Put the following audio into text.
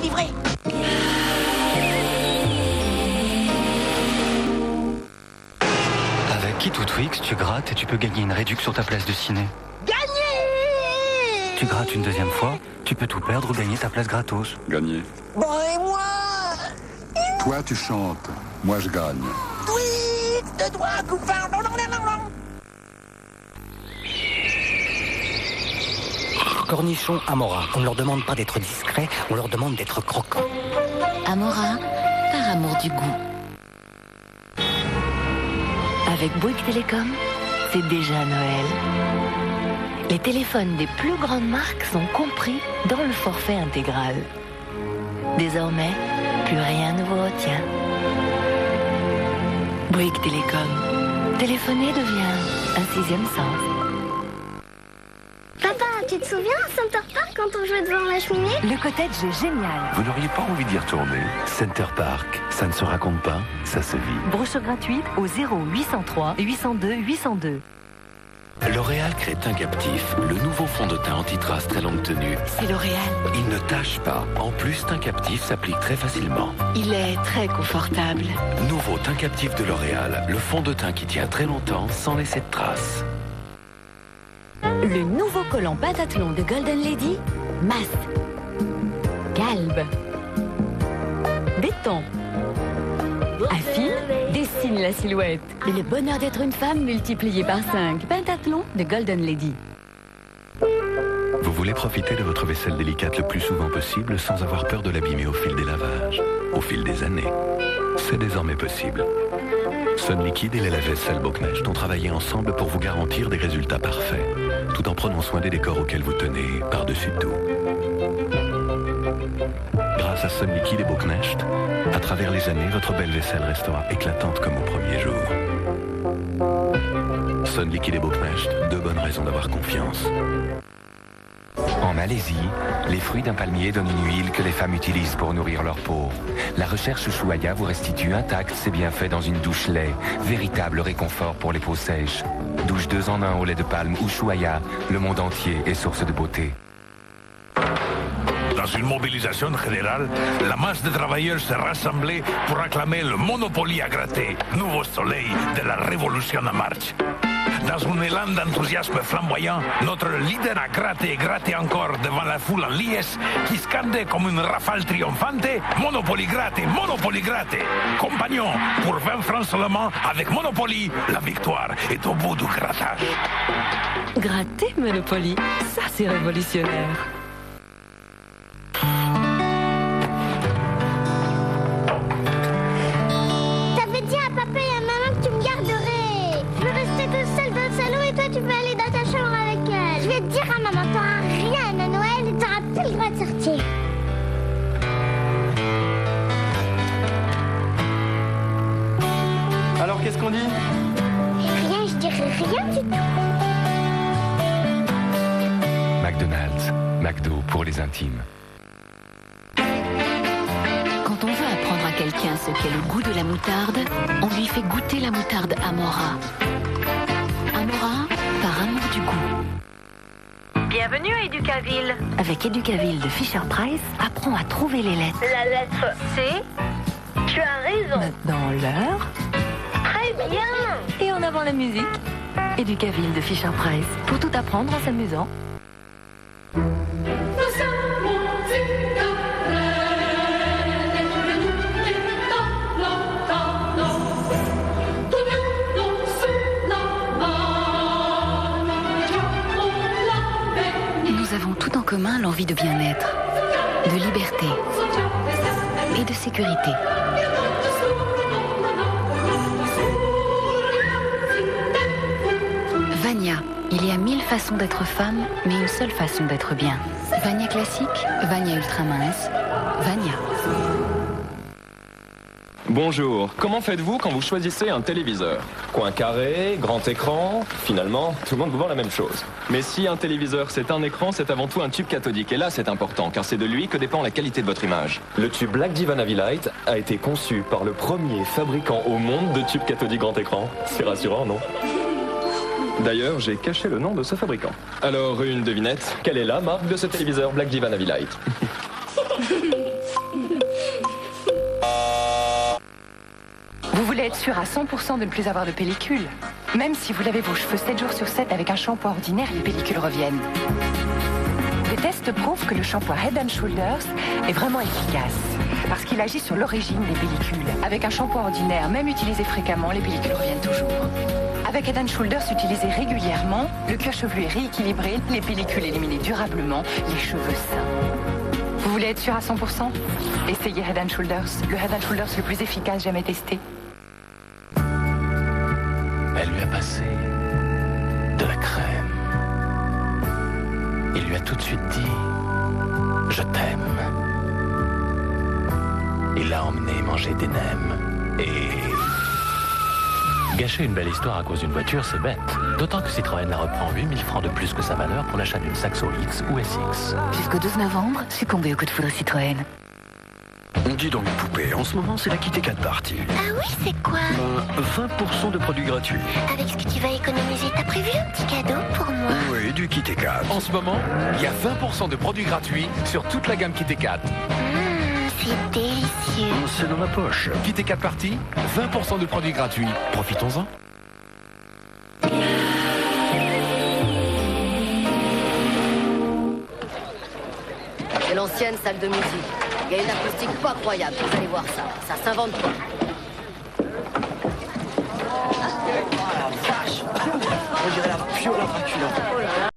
livré. Avec Kit ou Twix, tu grattes et tu peux gagner une réduction sur ta place de ciné. Gagné! Tu grattes une deuxième fois, tu peux tout perdre ou gagner ta place gratos. Gagné. Bon, et moi? Toi, tu chantes. Moi, je gagne. Twix, de doigts, copain. Non, non, non, non, non. Cornichons Amora. On ne leur demande pas d'être discrets, on leur demande d'être croquants. Amora, par amour du goût. Avec Bouygues Télécom, c'est déjà Noël. Les téléphones des plus grandes marques sont compris dans le forfait intégral. Désormais, plus rien ne vous retient. Bouygues Télécom. Téléphoner devient un sixième sens. Papa, tu te souviens à Center Park quand on jouait devant la cheminée? Le cottage est génial. Vous n'auriez pas envie d'y retourner? Center Park, ça ne se raconte pas, ça se vit. Brochure gratuite au 0803 802 802. L'Oréal crée Teint Captif, le nouveau fond de teint anti-trace très longue tenue. C'est L'Oréal. Il ne tache pas. En plus, Teint Captif s'applique très facilement. Il est très confortable. Nouveau Teint Captif de L'Oréal, le fond de teint qui tient très longtemps sans laisser de traces. Le nouveau collant pentathlon de Golden Lady, masse, galbe, détend, affine, dessine la silhouette. Le bonheur d'être une femme multiplié par 5. Pentathlon de Golden Lady. Vous voulez profiter de votre vaisselle délicate le plus souvent possible sans avoir peur de l'abîmer au fil des lavages, au fil des années. C'est désormais possible. Sun Liquide et les lave-vaisselle Beauknecht ont travaillé ensemble pour vous garantir des résultats parfaits, tout en prenant soin des décors auxquels vous tenez par-dessus tout. Grâce à Sun Liquide et Beauknecht, à travers les années, votre belle vaisselle restera éclatante comme au premier jour. Sun Liquide et Beauknecht, deux bonnes raisons d'avoir confiance. En Malaisie, les fruits d'un palmier donnent une huile que les femmes utilisent pour nourrir leur peau. La recherche Ushuaïa vous restitue intact ses bienfaits dans une douche lait, véritable réconfort pour les peaux sèches. Douche 2 en 1 au lait de palme Ushuaïa, le monde entier est source de beauté. Dans une mobilisation générale, la masse de travailleurs s'est rassemblée pour acclamer le Monopoly à gratter, nouveau soleil de la révolution en marche. Dans un élan d'enthousiasme flamboyant, notre leader a gratté et gratté encore devant la foule en liesse qui scandait comme une rafale triomphante « Monopoly gratté, Monopoly gratté !» Compagnons, pour 20 francs seulement, avec Monopoly, la victoire est au bout du grattage. Gratter Monopoly, ça c'est révolutionnaire. T'avais dit à papa et à maman que tu me garderais. Je vais rester toute seule dans le salon et toi tu peux aller dans ta chambre avec elle. Je vais te dire à maman, t'auras rien à Noël et t'auras plus le droit de sortir. Alors qu'est-ce qu'on dit? Rien, je dirais rien du tout. McDonald's, McDo pour les intimes. Quand on veut apprendre à quelqu'un ce qu'est le goût de la moutarde, on lui fait goûter la moutarde Amora. Amora, par amour du goût. Bienvenue à Éducaville. Avec Éducaville de Fisher Price, apprends à trouver les lettres. La lettre C. Tu as raison. Maintenant l'heure. Très bien. Et en avant la musique. Éducaville de Fisher Price. Pour tout apprendre en s'amusant. Nous avons tout en commun l'envie de bien-être, de liberté et de sécurité. Vania, il y a 1000 façons d'être femme, mais une seule façon d'être bien. Vania classique, Vania ultra mince, Vania. Bonjour, comment faites-vous quand vous choisissez un téléviseur? Coin carré, grand écran, finalement, tout le monde vous vend la même chose. Mais si un téléviseur c'est un écran, c'est avant tout un tube cathodique. Et là c'est important, car c'est de lui que dépend la qualité de votre image. Le tube Black Diva Navilight a été conçu par le premier fabricant au monde de tubes cathodiques grand écran. C'est rassurant, non? D'ailleurs, j'ai caché le nom de ce fabricant. Alors, une devinette, quelle est la marque de ce téléviseur Black Diva Navilight? voulez être sûr à 100% de ne plus avoir de pellicule. Même si vous lavez vos cheveux 7 jours sur 7 avec un shampoing ordinaire, les pellicules reviennent. Les tests prouvent que le shampoing Head & Shoulders est vraiment efficace parce qu'il agit sur l'origine des pellicules. Avec un shampoing ordinaire, même utilisé fréquemment, les pellicules reviennent toujours. Avec Head & Shoulders utilisé régulièrement, le cuir chevelu est rééquilibré, les pellicules éliminées durablement, les cheveux sains. Vous voulez être sûr à 100%? Essayez Head & Shoulders, le Head & Shoulders le plus efficace jamais testé. Elle lui a passé de la crème. Il lui a tout de suite dit « Je t'aime ». Il l'a emmené manger des nems et... Gâcher une belle histoire à cause d'une voiture, c'est bête. D'autant que Citroën la reprend 8000 francs de plus que sa valeur pour l'achat d'une Saxo X ou SX. Jusqu'au 12 novembre, succombez au coup de foudre Citroën. Dis donc, poupée, en ce moment, c'est la Kit Kat Party. Ah oui, c'est quoi? 20% de produits gratuits. Avec ce que tu vas économiser, t'as prévu un petit cadeau pour moi? Oui, du Kit Kat. En ce moment, il y a 20% de produits gratuits sur toute la gamme Kit Kat. C'est délicieux. C'est dans ma poche. Kit Kat Party, 20% de produits gratuits. Profitons-en. C'est l'ancienne salle de musique. Il y a une acoustique pas croyable, vous allez voir ça. Ça s'invente pas. Oh la vache! On dirait la pure la Dracula.